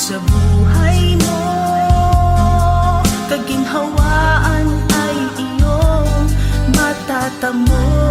Sa buhay mo, kaginhawaan ay iyong matatamo.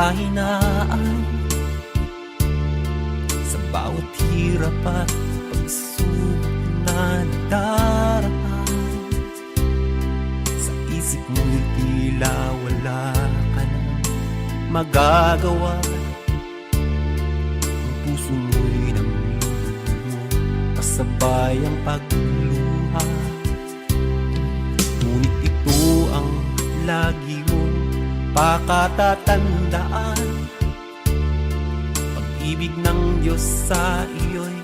kahinaan, sa bawat hirap at pagsubok na nadaraan. Sa isip mo'y tila wala ka nang magagawa. Ang puso mo'y namlulumo, kasabay ang pagluha. Ngunit ito ang lagi mong pakatatandaan. Pag-ibig ng Diyos sa iyo'y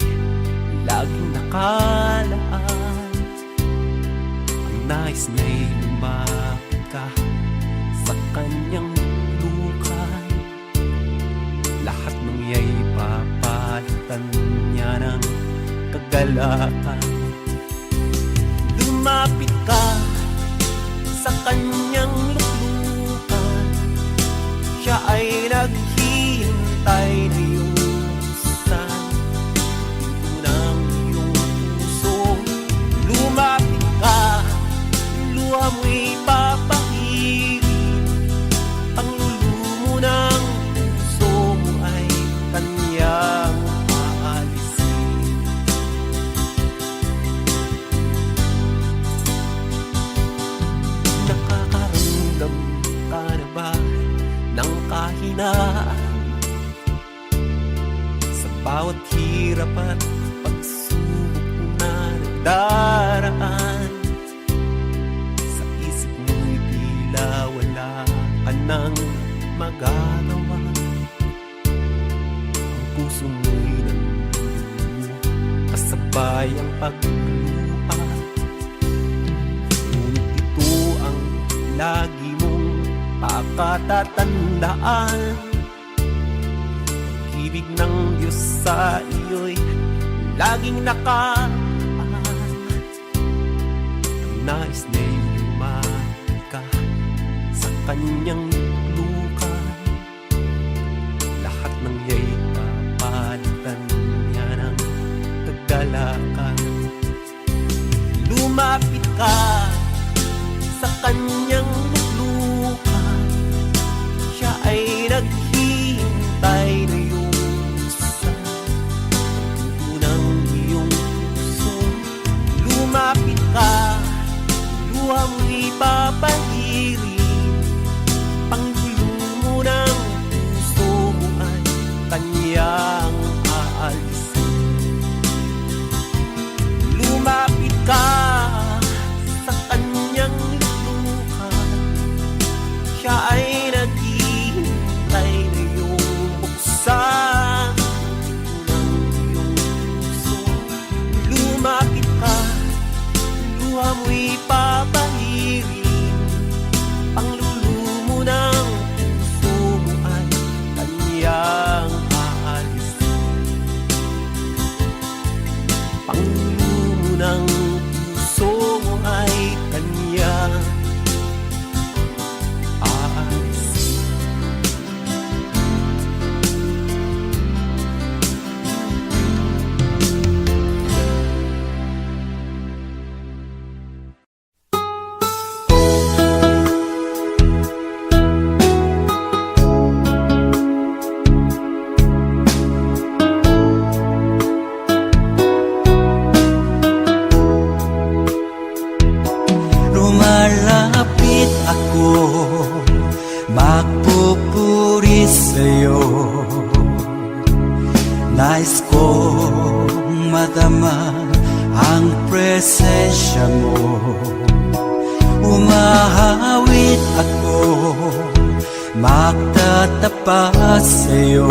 laging nakalaan. Ang nais niya'y lumapit ka sa kanyang lukay. Lahat ng iya'y papalitan niya ng kagalakan. Lumapit ka sa kanyang luklukan, siya ay naghihintay na iyong buksan pinto ng iyong puso. Lumapit ka, luha mo'y papahirin, ang lulumo ng puso mo ay kanyang aalisin. Nakakaramdam ka na ba ng kahinaan? Sa bawat hirap at pagsubok na nadaraan, sa isip mo'y tila wala ka nang magagawa. Ang puso mo'y nandulumo, kasabay ang pagluha. Ngunit ito ang lagi mong pakatatandaan. Pag-ibig ng Diyos sa iyo'y laging nakaan. Ang nais niya'y lumapit ka sa kanyang lukay. Lahat ng iya'y papalitan niya ng kagalakan. Lumapit ka sa kanyang luklukan, siya ay naghihintay na iyong buksan pinto ng iyong puso. Lumapit ka, luha mo'y papahirin, panglulumo ng puso mo ay kanyang aalisin. Lumapit ka sa kanyang luklukan, siya ay naghihintay na iyong buksan pinto ng iyong puso. Lumapit ka, luha mo'y papahirin, panglulumo ng puso mo ay kanyang aalisin. Panglulumo ng puso mo ay kanyang aalisin. Lumalapit ako, magpupuri sa'yo. Nais kong madama ang presensya mo. Umahawit ako, magtatapat sa'yo.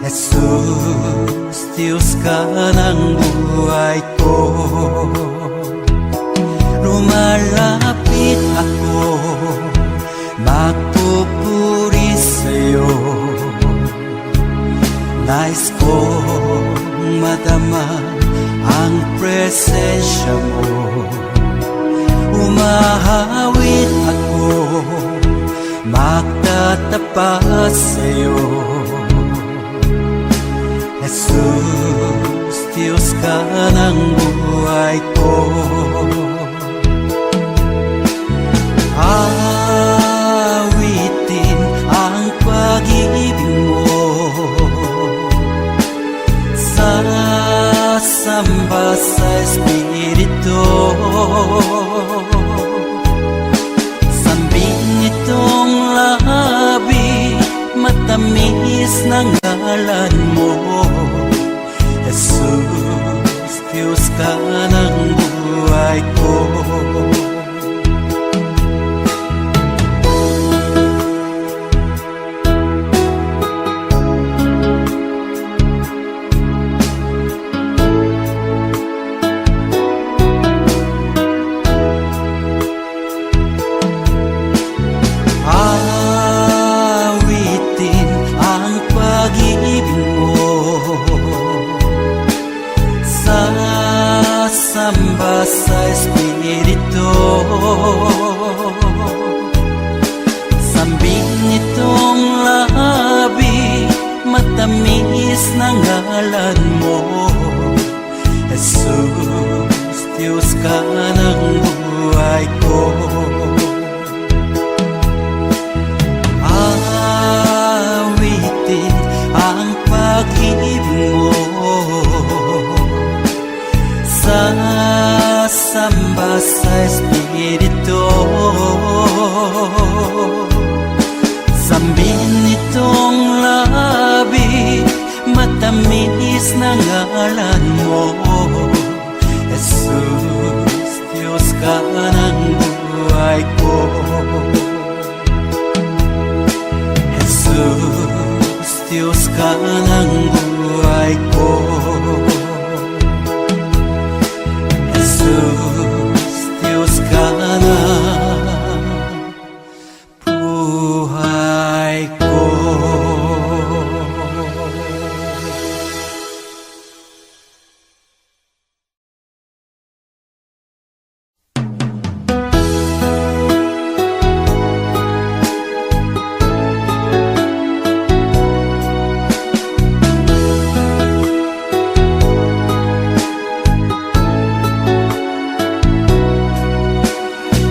Jesus, Diyos ka ng buhay ko. Lumalapit ako, magpupuri sa'yo. Nais kong madama ang presensya mo. Umahawit ako, magtatapat sa'yo. Jesus, Diyos ka ng buhay ko. Awitin ng ngalan mo. Jesus, Diyos ka ng buhay ko. Awitin ang pag-ibig mo, sasamba sa Espiritu. Sambing nitong labi, matamis na ngalan mo. Jesus, Diyos ka ng buhay ko. Awitin ang pag-ibig mo, sasamba sa Espiritu. Sambin nitong labi, matamis na ngalan mo. Jesus, Diyos ka ng buhay ko. Jesus, Diyos ka ng buhay ko. Jesus, Diyos ka ng buhay ko.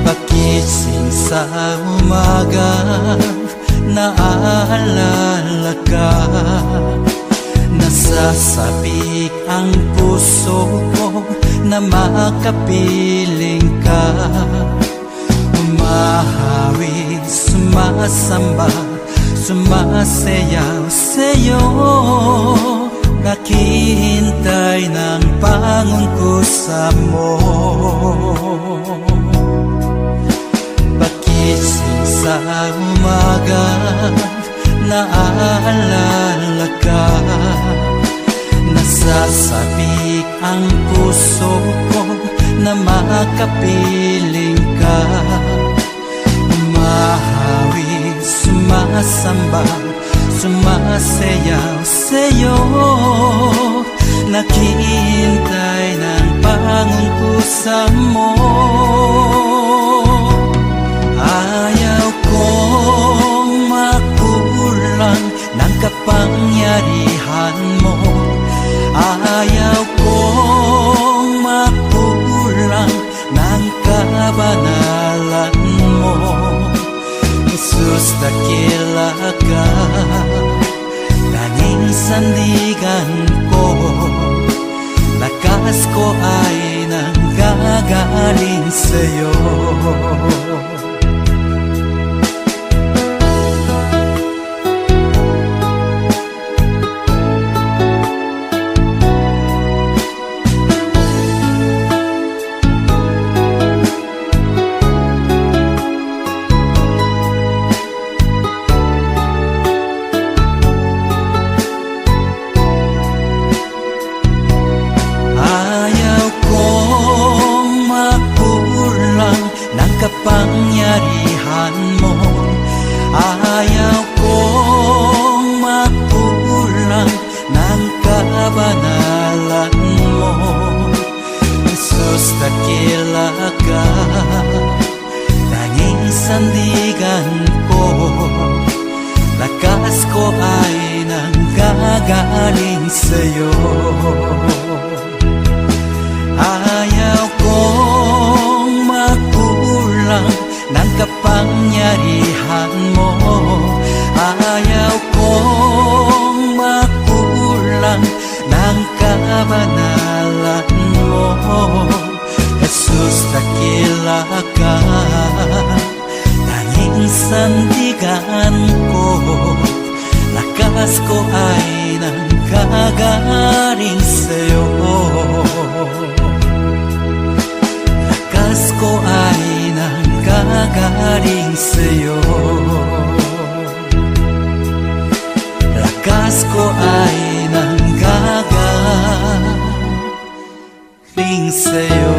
Pagising sa umaga, naaalala ka. Nasasabik ang puso ko na makapiling ka. Umahawi, sumasamba, sumasayaw sa'yo. Naghihintay ng pangungkusa mo. Pagising sa umaga, naaalala ka. Nasasabik ang puso ko na makapiling ka. Umahawi, sumasamba, sumasayaw sa'yo. Naghihintay ng pangungkusa mo. Ayaw kong makulang ng kapangyarihan mo. Ayaw kong makulang ng kabanalan mo. Jesus, dakila ka, tanging sandigan ko. Lakas ko ay nanggagaling sa'yo. Kapangyarihan mo, ayaw kong makulang ng kabanalan mo. Jesus, dakila ka, tanging sandigan ko. Lakas ko ay nanggagaling sa'yo. Ayaw kong makulang ng kapangyarihan mo. Ayaw kong makulang ng kabanalan mo. Jesus, dakila ka, tanging sandigan ko. Lakas ko ay nanggagaling sa'yo. Lakas ko ay nanggagaling sa'yo. Lakas ko ay nanggagaling sa'yo.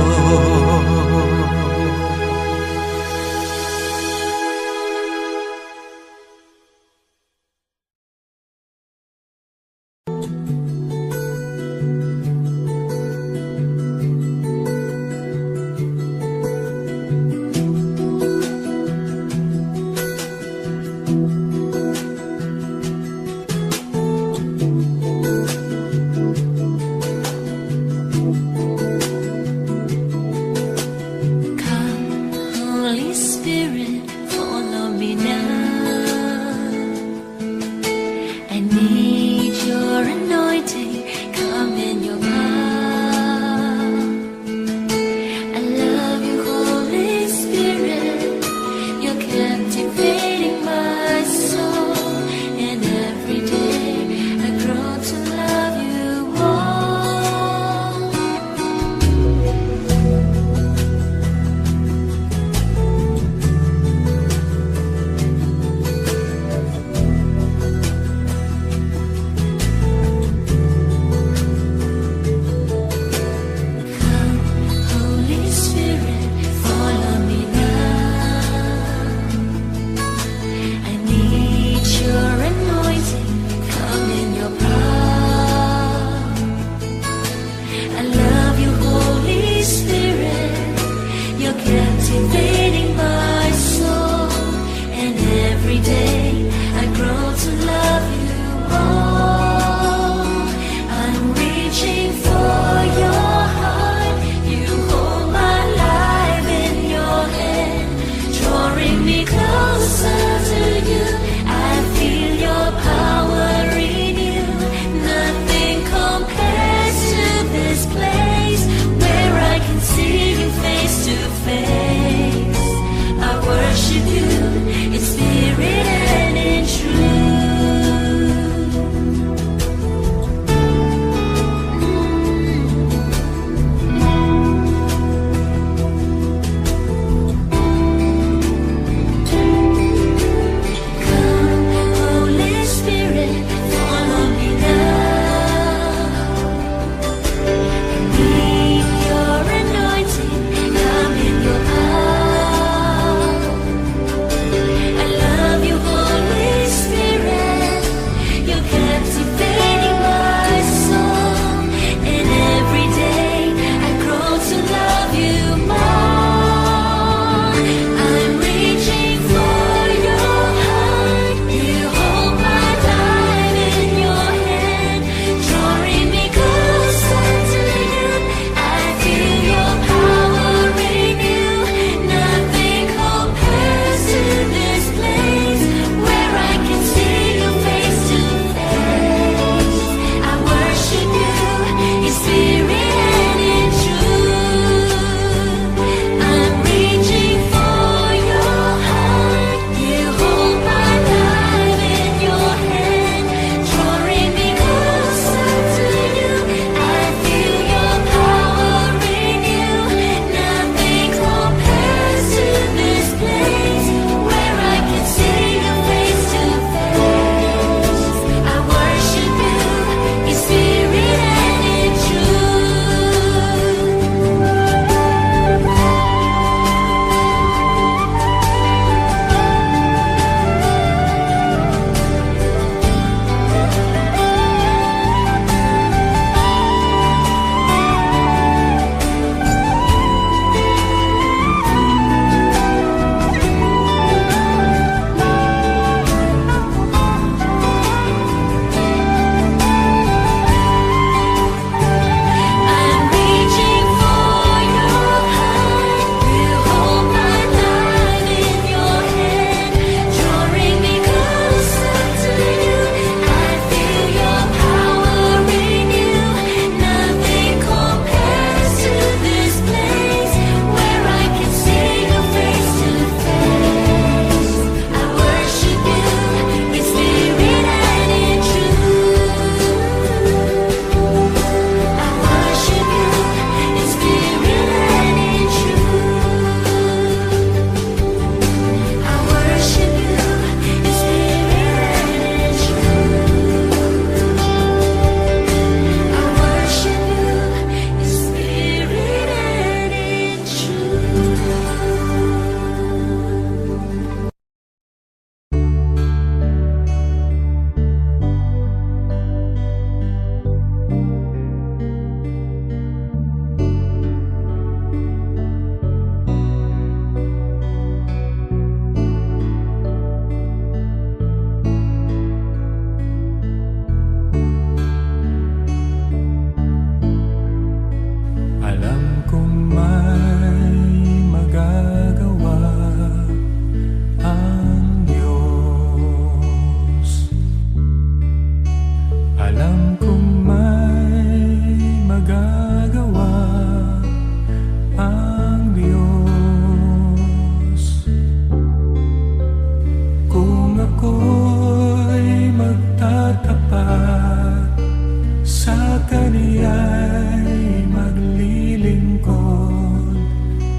Kaniya'y maglilingkod,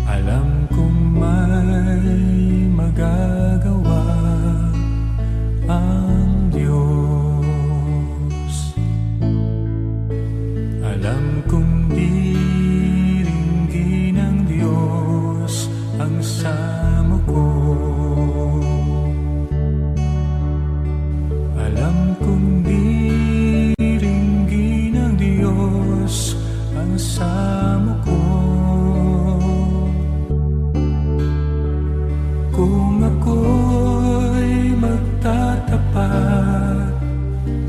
alam kong may magagawa ang Diyos. Alam kong diringgin ng Diyos ang samo ko. Alam kong diringgin ng Diyos ang samo ko. Kung ako'y magtatapat,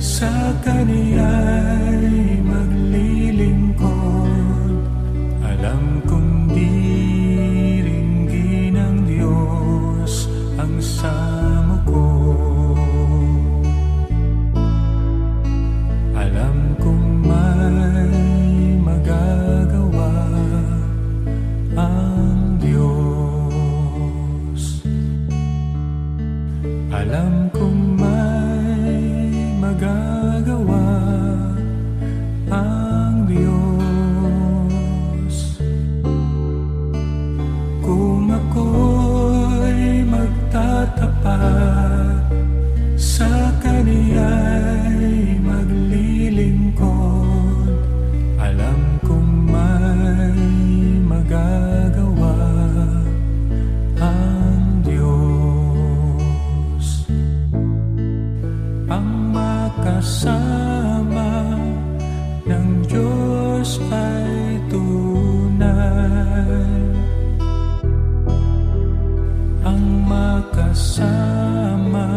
sa Kaniya'y maglilingkod, alam kong diringgin ng Diyos ang samo ko. Alam kong may magagawa ang Diyos. Alam kong may magagawa ang Diyos. Kung ako'y magtatapat, sa Kaniya'y maglilingkod, alam kong may magagawa ang Diyos. Ang makasama ng Diyos ay tunay. Ang makasama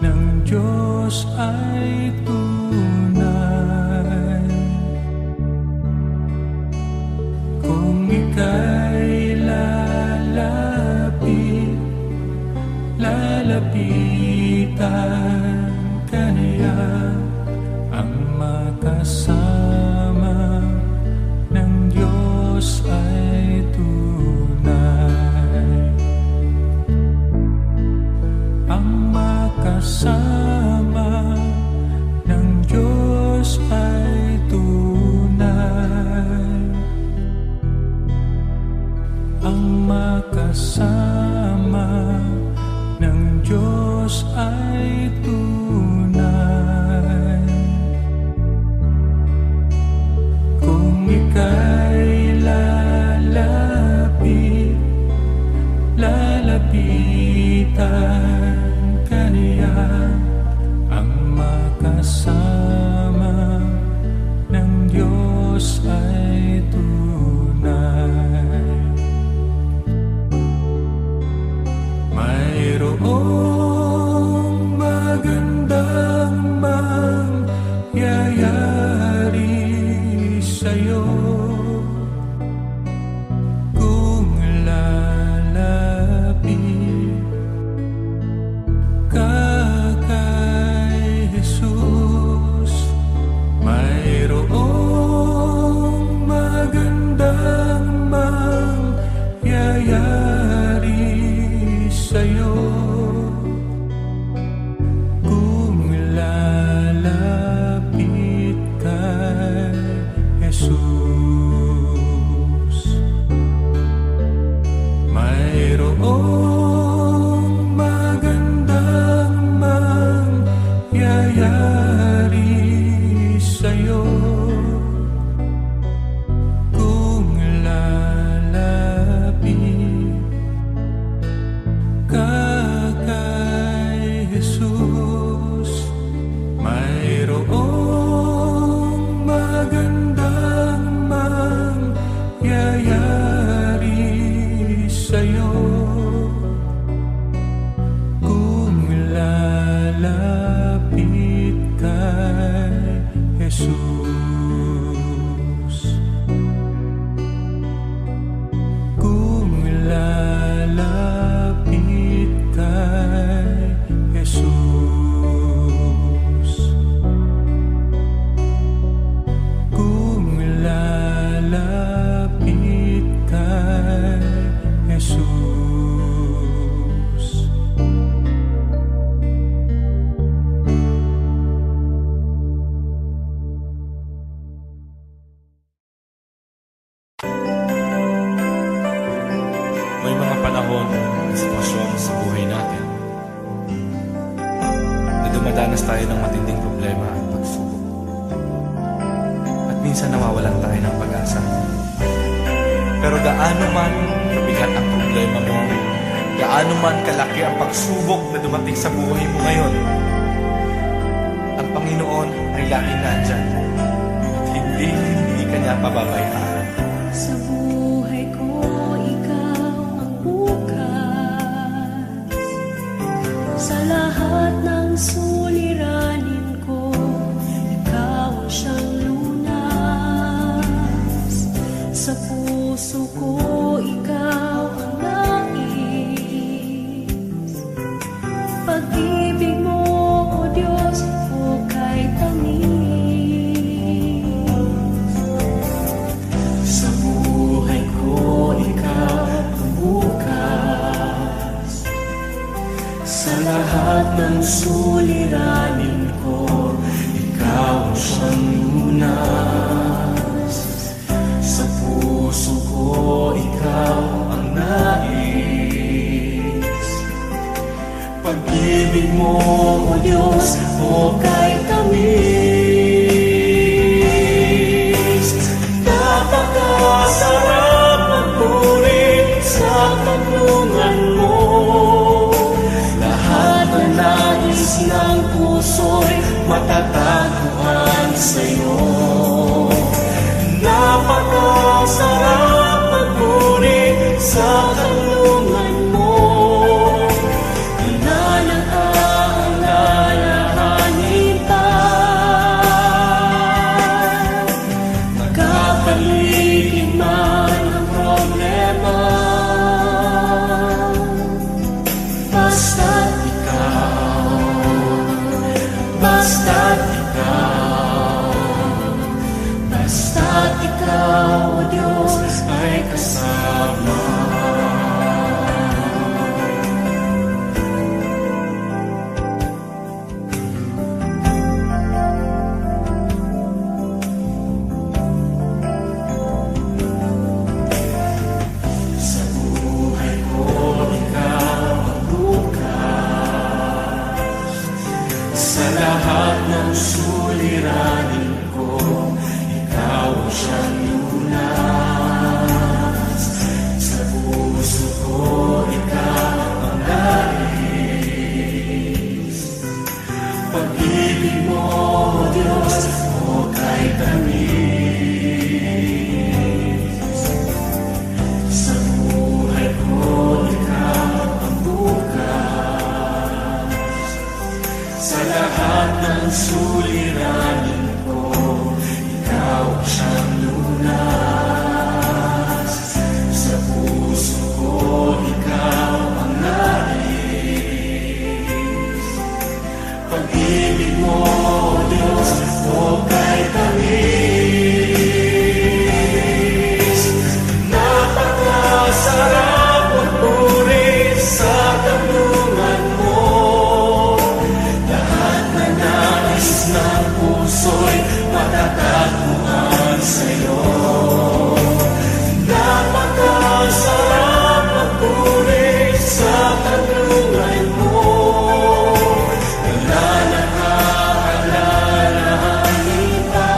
ng Diyos ay tunay. Kung ika'y lalapitan ka niya, ang makasama ng Diyos ay tunay. Ang makasama ng Diyos ay tunay. Ang makasama ng Diyos ay tunay. Kung ika'y lalapitan ka niya, ang makasama ng Diyos ay tunay. Mayroong magandang mangyayari sa'yo kung lalapit ka kay Jesus. Mayroong magandang mangyayari sa'yo kung lalapit kay Jesus. Mayroong magandang mangyayari sa'yo kung lalapit ka kay Jesus. Mayroong magandang mangyayari sa'yo kung lalapit kay Jesus. Kung lalapit kay Jesus. Kung lalapit kay Jesus. sitwasyon sa buhay natin na dumadanas tayo ng matinding problema at pagsubok. At minsan nawawalan tayo ng pag-asa. Pero gaano man kabigat ang problema mo, gaano man kalaki ang pagsubok na dumating sa buhay mo ngayon, ang Panginoon ay laging nandyan at hindi ka niya pababayaan. Sa buhay ko, ikaw ang bukas. Sa lahat ng suliranin ko, ikaw ang siyang lunas. Sa puso ko, ikaw ang nais. Pag-ibig mo, O Diyos, hukay tamis. Sa buhay ko, ikaw ang bukas. Sa lahat ng suliranin ko, ikaw ang siyang lunas. Sa puso ko, ikaw ang nais. Pag-ibig mo, O Diyos, hukay tamis. Napakasarap magpuri sa kanlungan mo. Lahat ng nais ng puso'y matatagpuan sa'yo. Napakasarap magpuri sa kanlungan mo. Alalahanin pa. Nagkapaligid man ang problema, basta't ikaw, basta't ikaw, basta't ikaw, O Diyos, ay kasama. Sa buhay ko, ikaw ang bukas. Sa lahat ng suliranin ko, ikaw ang siyang lunas. Sa puso ko, ikaw ang nais. Pag-ibig mo, O Diyos, hukay tamis. Sa buhay ko, ikaw ang bukas. Sa lahat ng suliranin ko, ikaw ang siyang lunas. Sa puso ko, ikaw ang nais. Pag-ibig mo, O Diyos, hukay tamis. Napakasarap magpuri sa kanlungan mo. Lahat na nais ng puso'y matatagpuan sa'yo. Napakasarap magpuri sa kanlungan mo. Alalahanin pa.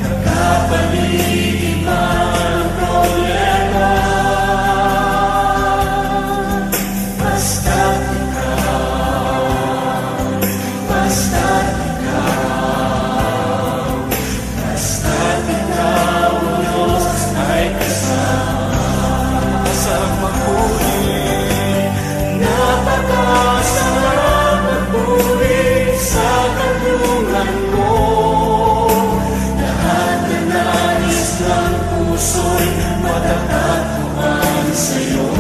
Nagkapaligid man ang problema, basta't ikaw, basta't ikaw, basta't ikaw, O Diyos, ay kasama. Sa magpuri, napakasarap magpuri sa kanlungan mo. Lahat na nais ng puso'y matatagpuan sa'yo.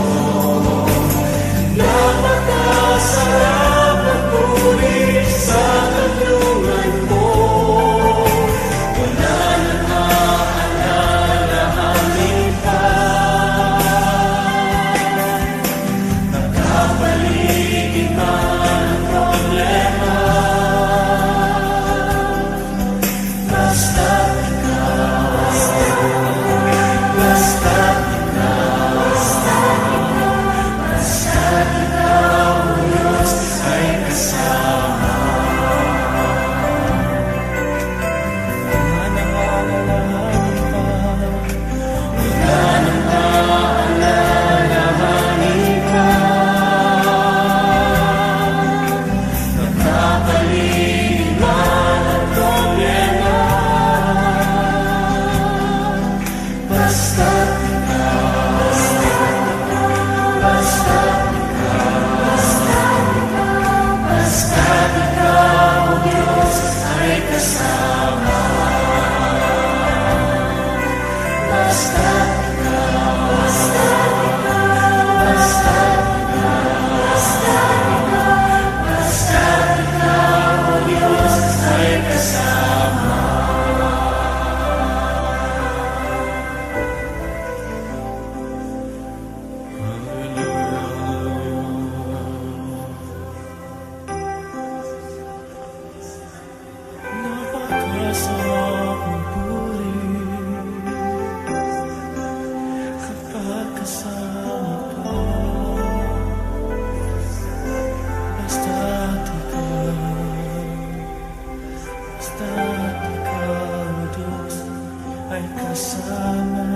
Napakasarap magpuri sa kanlungan mo. Wala nang aalalahanin pa. Nagkapaligid man ang problema, basta't ikaw, basta't ikaw, isang pulis kapag kasama ka. Basta't ikaw, Diyos, ay kasama.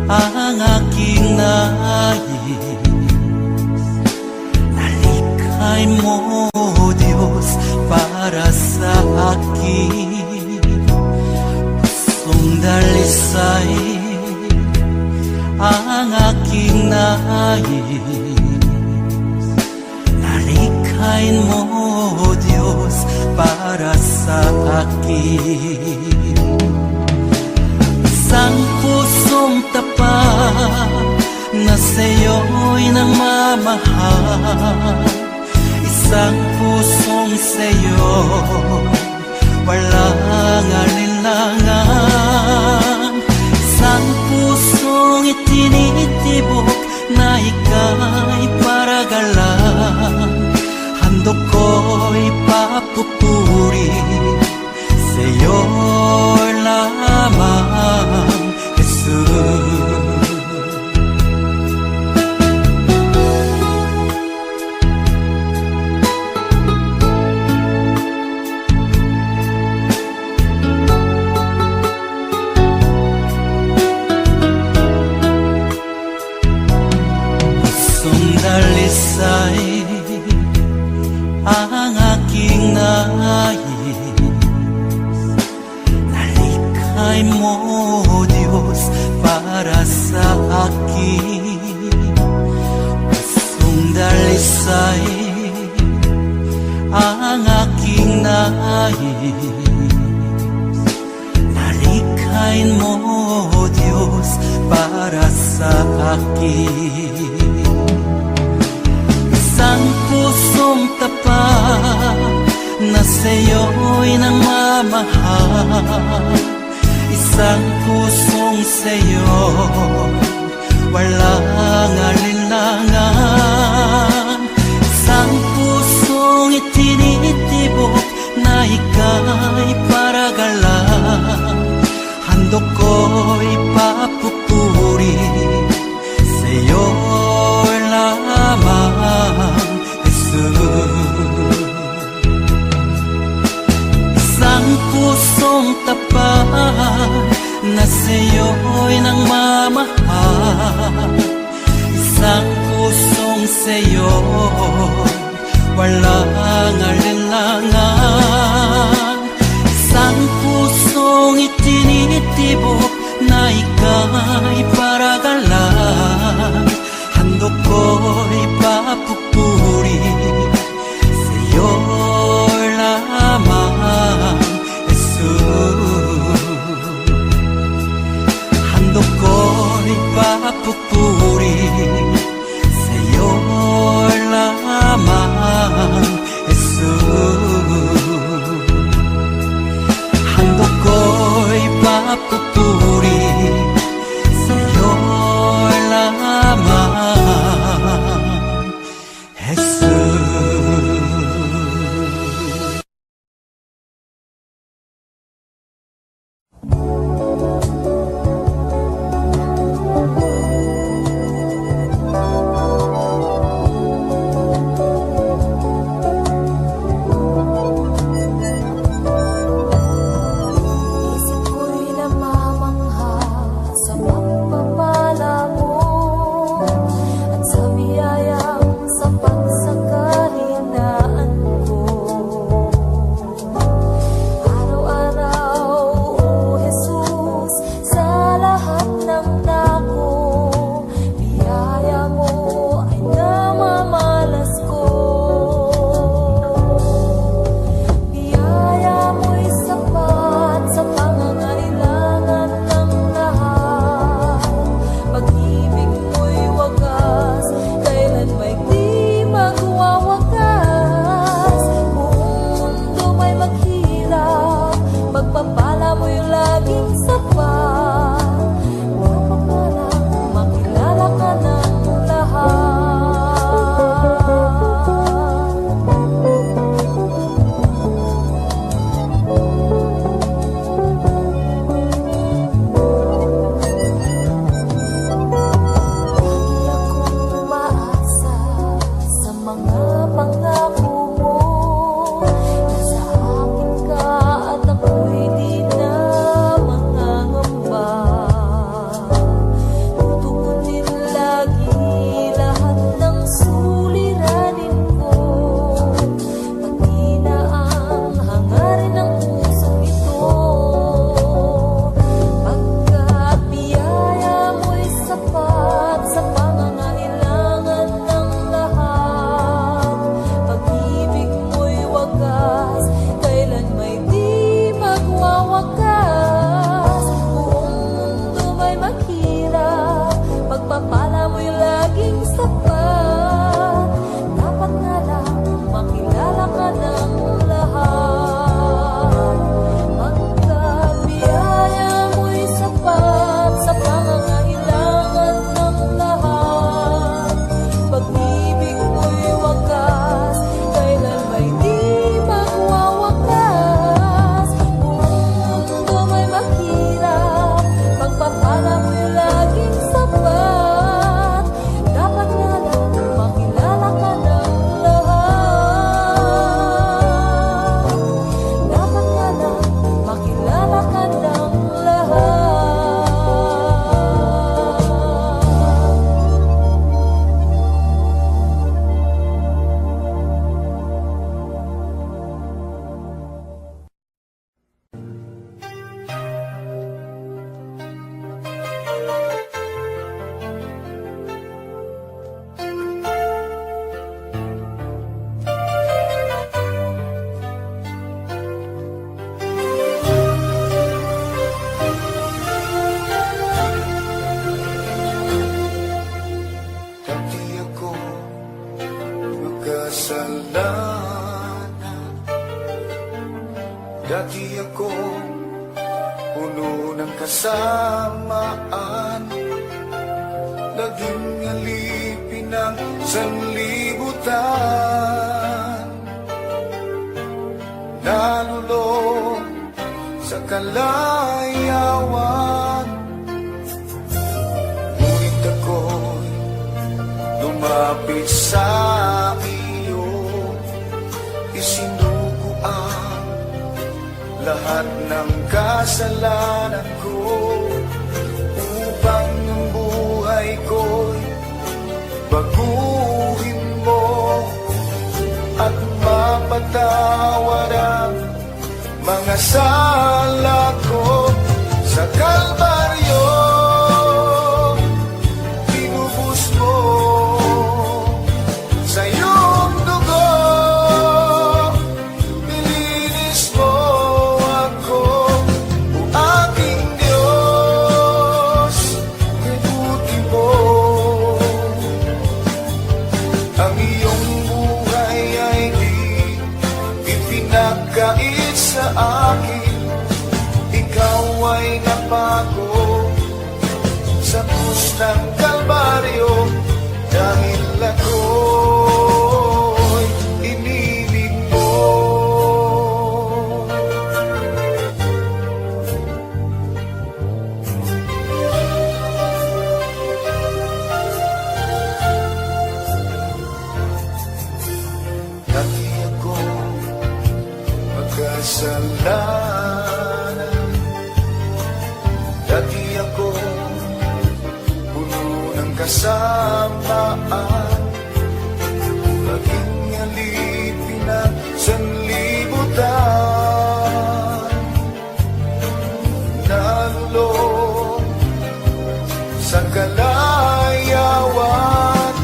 Ang aking nais, nalikhay mo, Diyos, para sa akin. Pusong dalisay ang aking nais, nalikhay mo, Diyos, para sa akin. Isang pusong tapat na sa'yo'y nangmamahal, isang pusong sa'yo walang alinlangan, isang pusong itinitibok na ika'y paragalan. Handog ko'y papupuri sa'yo lamang, Jesus. Pusong dalisay ang aking nais, nalikhay mo, Diyos, para sa akin. Pusong dalisay ang aking nais, nalikhay mo, Diyos, para sa akin. Isang pusong tapat na sa'yo'y nangmamahal, isang pusong sa'yo walang alinlangan, isang pusong itinitibok na ika'y paragalan. Handog ko'y papupuri sa'yo lamang, Jesus. Isang pusong tapat na sa'yo'y nangmamahal, isang pusong sa'yo walang alinlangan, isang pusong itinitibok na ika'y paragalan. Handog ko'y papupuri sa'yo lamang, Jesus. Handog ko'y papupuri sa'yo lamang, Jesus. Handog ko'y papupuri sa'yo lamang, Dati ako puno ng kasamaan, naging alipin ng sanlibutan, nalulong sa kalayawan. Ngunit ako'y lumapit sa iyo, isinuko ang lahat ng kasalanan ko, upang ang buhay ko'y baguhin mo at mapatawad ang mga sala ko. Sa Kalbaryo tinubos mo sa iyong dugo, nilinis mo ako, o aking Diyos, kay buti mo. Ang iyong buhay ay di ipinagkait sa akin, ikaw ay napako sa krus ng Kalbaryo, dahil ako'y inibig mo. Dati ako magkasalanan, dati ako puno ng kasamaan, naging alipin ng sanlibutan, nalulong sa kalayawan.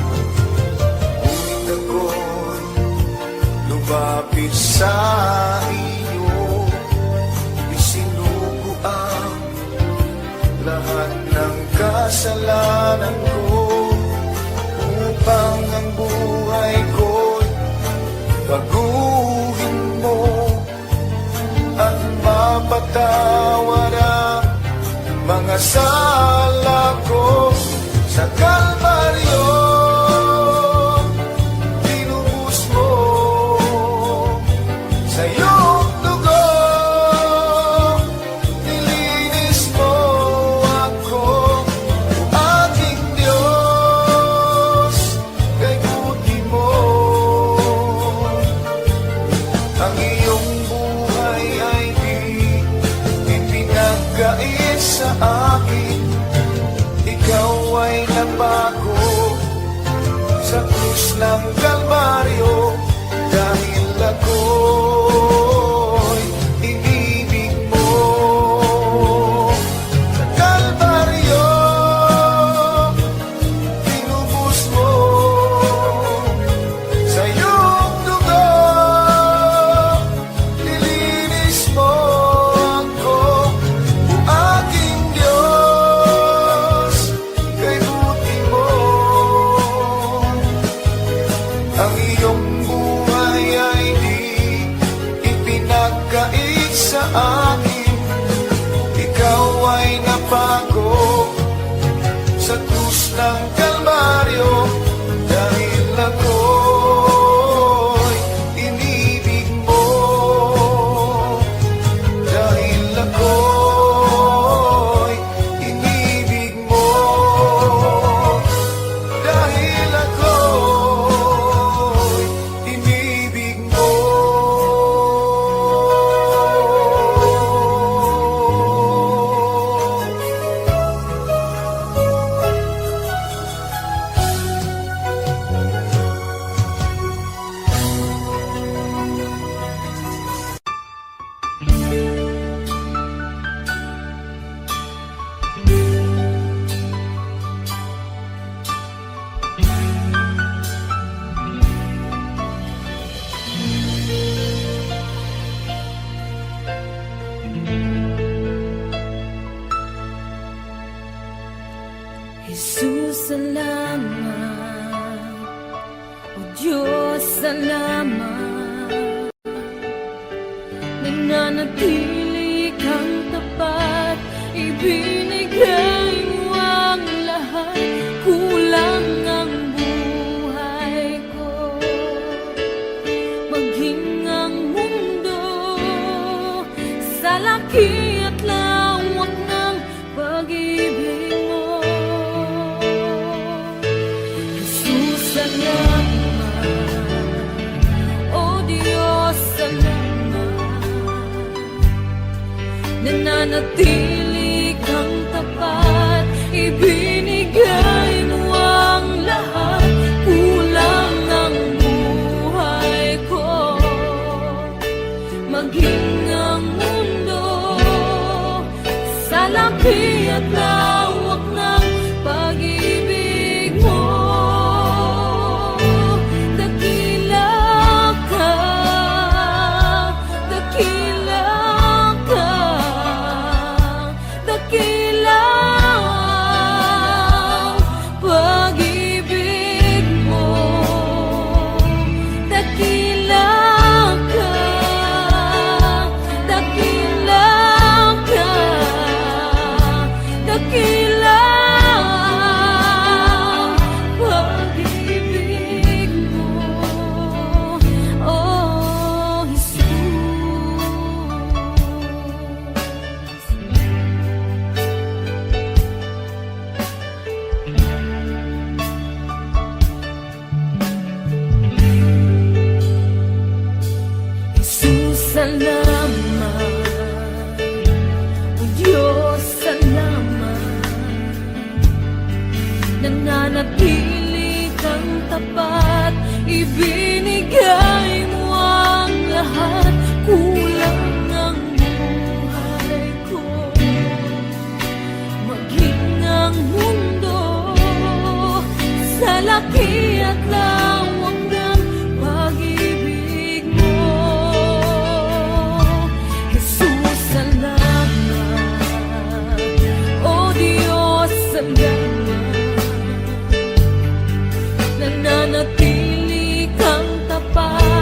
Ngunit ako'y lumapit sa iyo, isinuko ang lahat ng kasalanan ko, upang ang buhay ko'y baguhin mo at mapatawad ang mga sala ko. Sa Kalbaryo tinubos mo sa iyong dugo, nilinis mo ako, o aking Diyos, kay buti mo. Ang iyong buhay ay di ipinagkait sa akin, ikaw ay napako sa krus ng Kalbaryo, dahil ako'y inibig mo. Sa Kalbaryo tinubos mo sa iyong dugo, nilinis mo ako, o aking Diyos, kay buti mo. Ang iyong buhay ay di ipinagkait sa akin, ikaw ay napako sa krus ng Kalbaryo, dahil ako'y inibig mo. Dahil ako'y inibig mo. Dahil ako'y inibig mo. Jesus, salamat. O Diyos, salamat. nananatili kang tapat, ibinigay mo ang lahat, kulang ang buhay ko. Maging ang mundo sa laki at lawak ng pag-ibig mo. Jesus, salamat. O Diyos, salamat. Nananatili kang tapat, ibinigay mo ang lahat, kulang ang buhay ko. Maging ang mundo sa laki at lawak ng pag-ibig mo. Dakila ka, dakila ka, dakila ang pag-ibig mo. Dakila ka, dakila ka, dakila ang pag-ibig mo. Oh, Jesus. Jesus, salamat. O Diyos, salamat. Nananatili kang tapat, ibinigay mo ang lahat, kulang ang buhay ko. Maging ang mundo sa laki at lawak ng pag-ibig mo. Jesus, salamat. O Diyos, salamat. Nananatili kang tapat,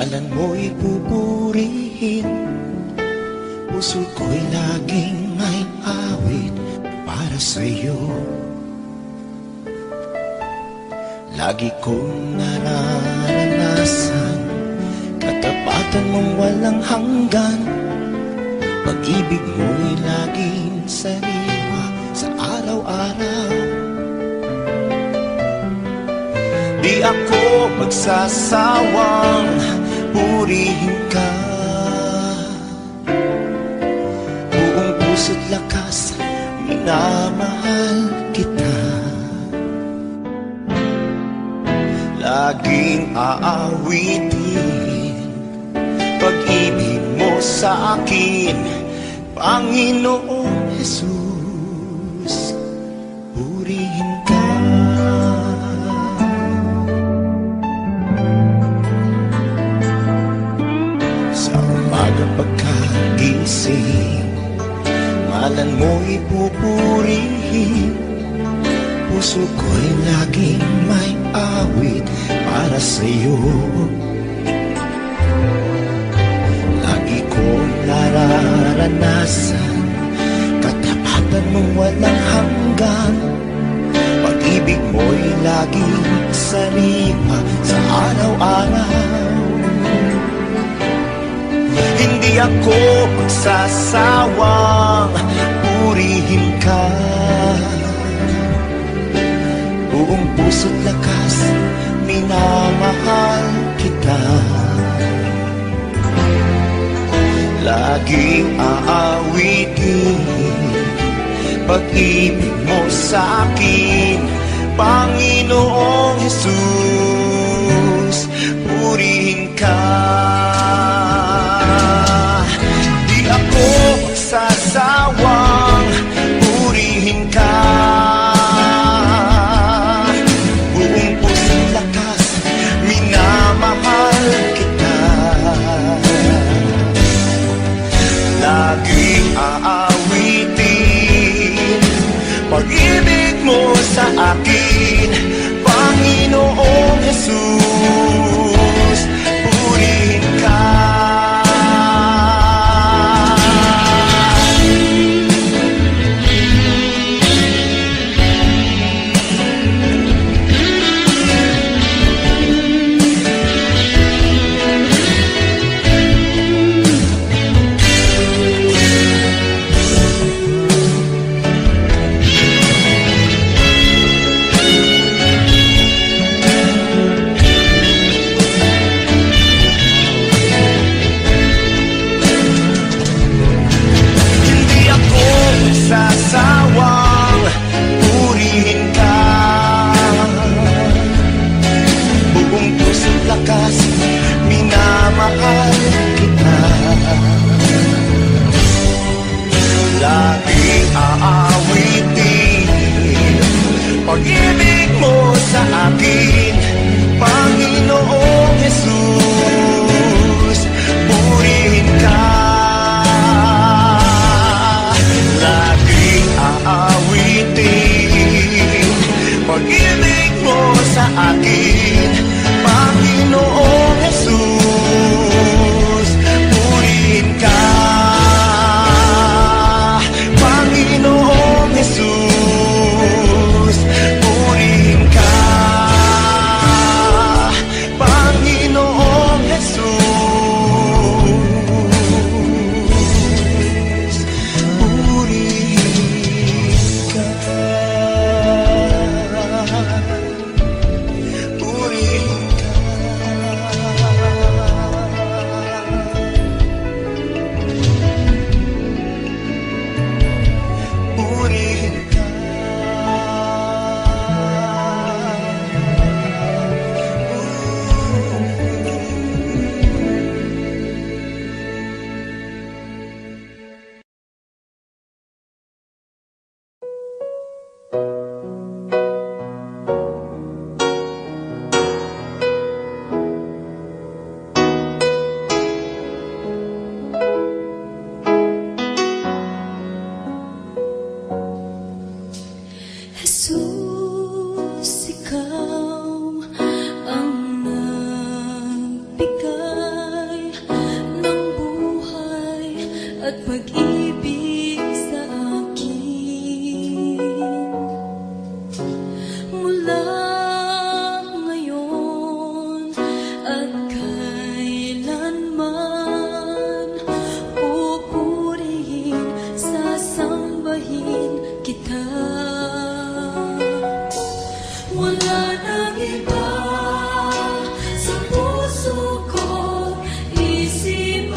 Ngalan mo'y pupurihin, puso ko'y laging may awit para sa'yo. Lagi kong nararanasan katapatan mong walang hanggan. Pag-ibig mo'y laging sariwa sa araw-araw. Di ako magsasawang purihin ka. Buong puso't lakas, minamahal kita. Laging aawitin pag-ibig mo sa akin, Panginoong Jesus, purihin ka. Sa umaga pagkagising, ngalan mo'y pupurihin, puso ko'y laging may awit para sa'yo. Lagi kong nararanasan katapatan mong walang hanggan. Pag-ibig mo'y laging sariwa sa araw-araw. Hindi ako magsasawang purihin ka. Buong puso't lakas, minamahal kita. Laging aawitin pag-ibig mo sa akin, Panginoong Jesus, purihin ka. Di ako magsasawang purihin ka. Laging aawitin pag-ibig mo sa akin, Panginoong Jesus, purihin ka. at pag-ibig sa akin. Mula ngayon at kailanman, pupurihin, sasambahin kita. Wala nang iba sa puso ko isipan,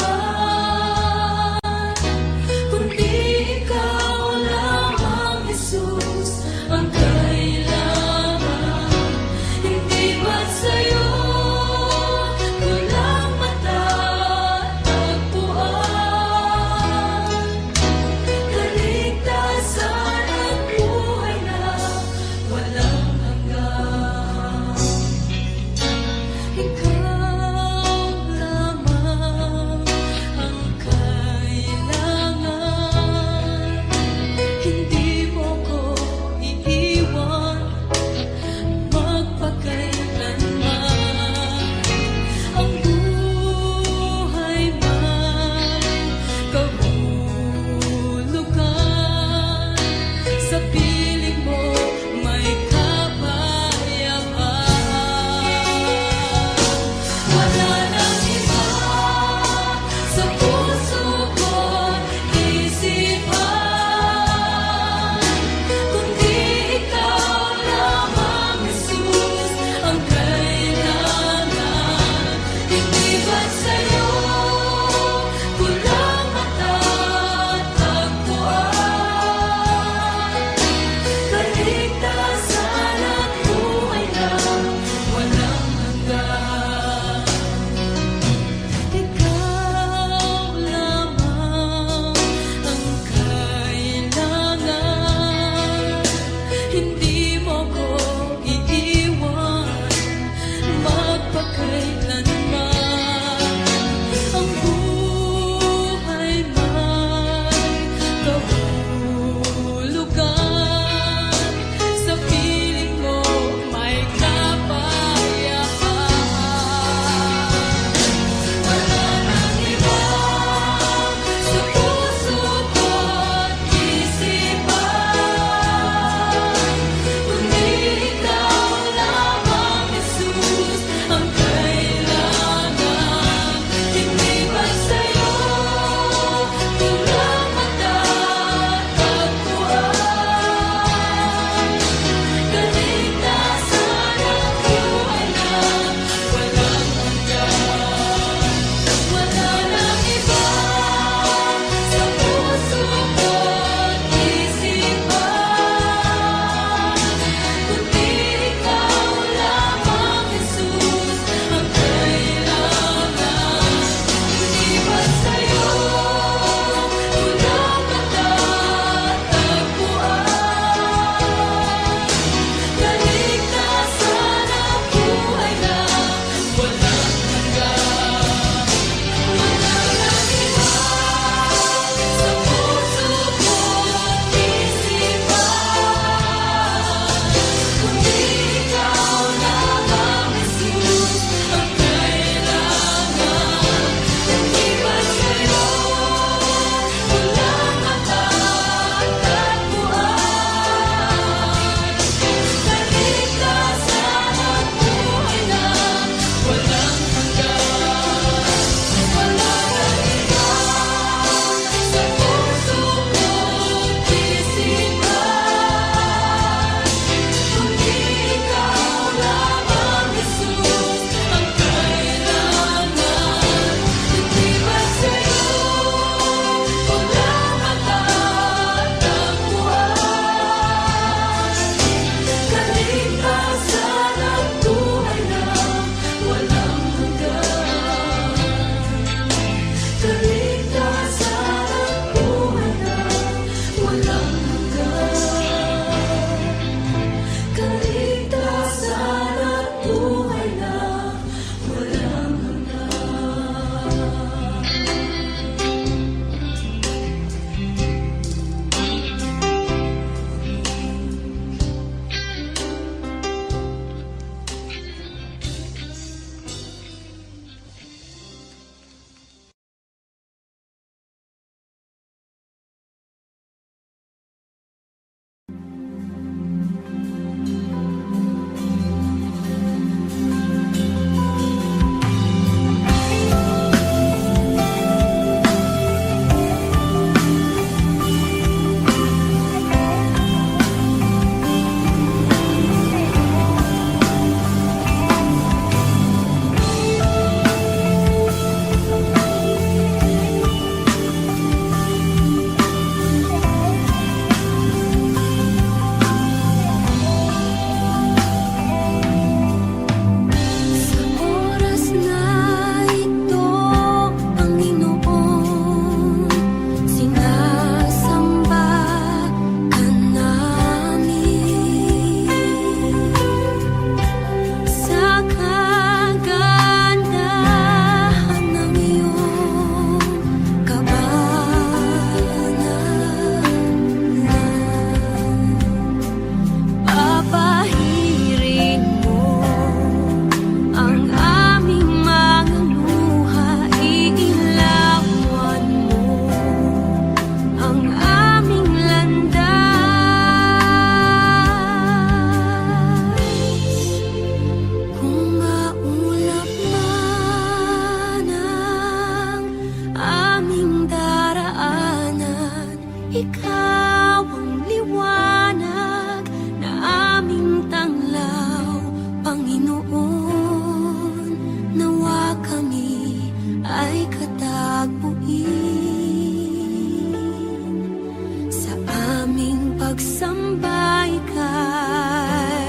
pagsamba ika'y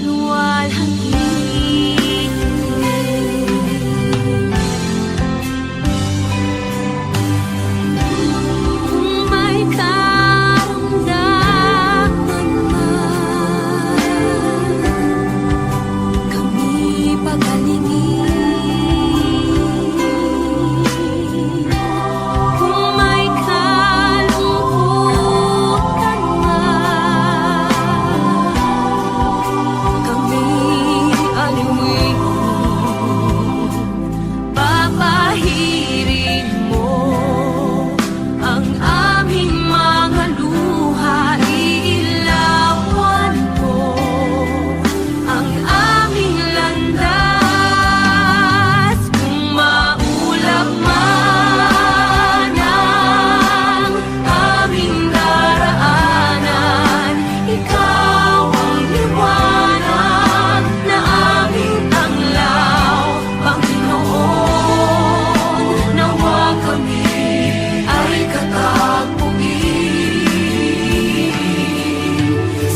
luwalhati. Kung may karamdaman man, kami pagalingin. Kung may kalungkutan man, kami aliwin. Papahirin mo ang aming mga luha, iilawan mo ang aming landas. Kung maulap man ang aming daraanan, ikaw ang liwanag na aming tanglaw. Panginoon, nawa kami ay katagpuin.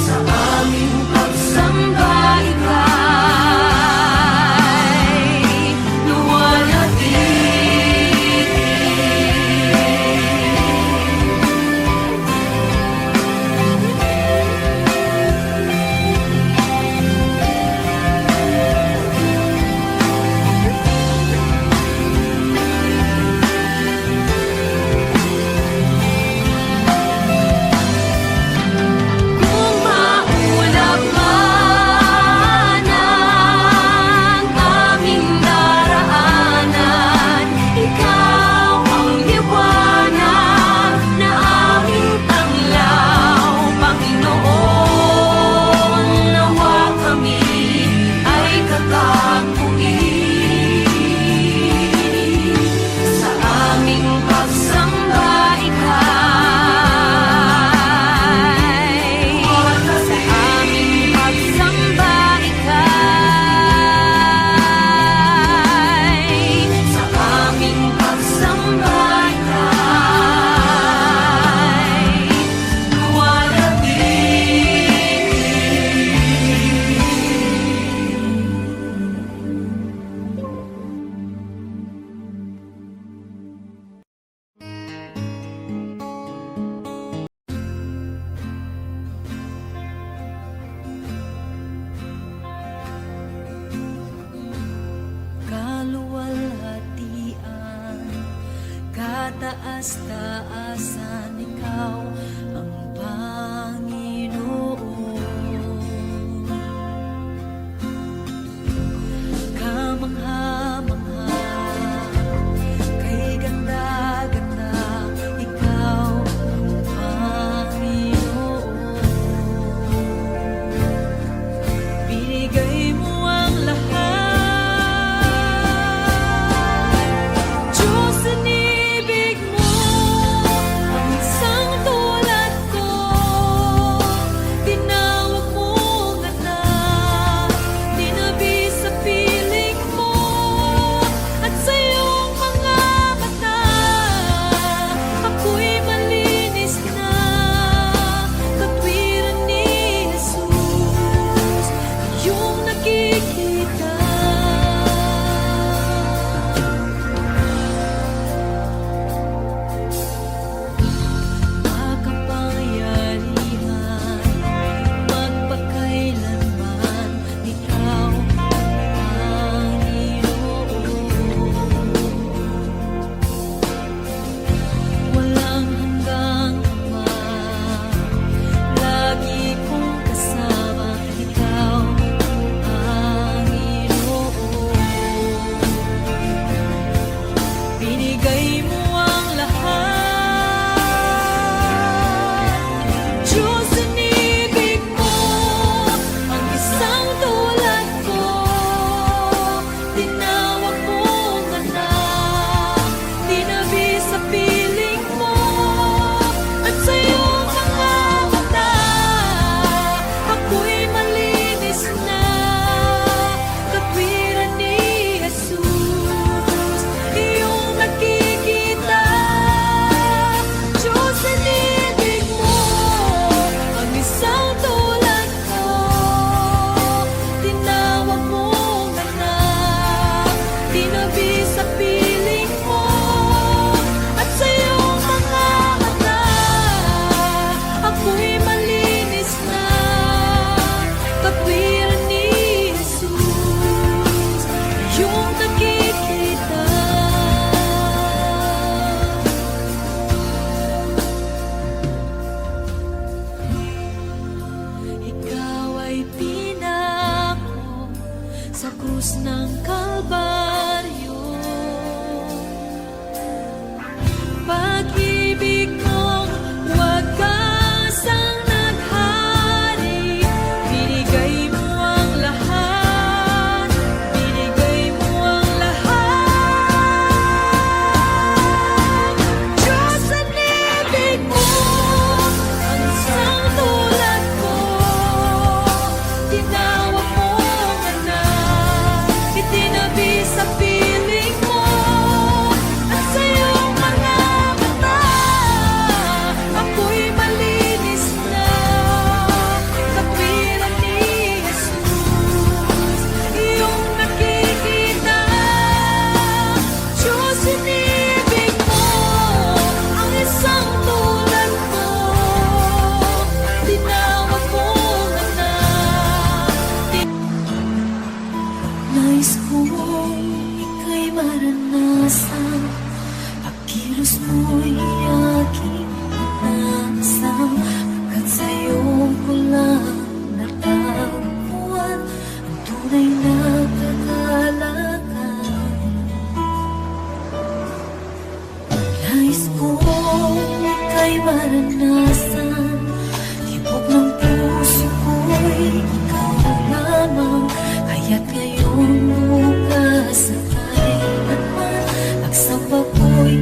Sa aming pagsamba ika'y luwalhati. Kung maulap man ang aming daraanan, ikaw ang liwanag na aming tanglaw. Panginoon, nawa kami ay katagpuin. Sa aming pagsamba ika'y, sa aming pagsamba ika'y, sa aming pagsamba ika'y luwalhati. Kaluwalhatian, kataas-taasan, ikaw ang Panginoon. Kamangha-mangha, kay ganda-ganda, ikaw ang Panginoon. Binigay mo ang lahat, Diyos, inibig mo ang isang tulad ko. Tinawag mong anak, tinabi sa piling mo, at sa iyong mga mata ako'y malinis na. Katwiran ni Jesus, iyong nakikita. Makapangyarihan, magpakailanman, ikaw ang Panginoon. Walang hanggang ama, lagi kong kasama, ikaw ang Panginoon. Binigay mo ang lahat, Diyos, inibig mo ang isang tulad ko. Tinawag mong anak, tinabi sa piling mo, at sa iyong mga mata ako'y malinis na. Katwiran ni Jesus, iyong nakikita. kilos mo'y aking inasam, pagkat sa'yo ko lang natagpuan ang tunay na kagalakan. Nais kong ika'y maranasan, tibok ng puso ko'y ikaw lamang. Kaya't ngayon, bukas, at kailanman, pagsamba ko'y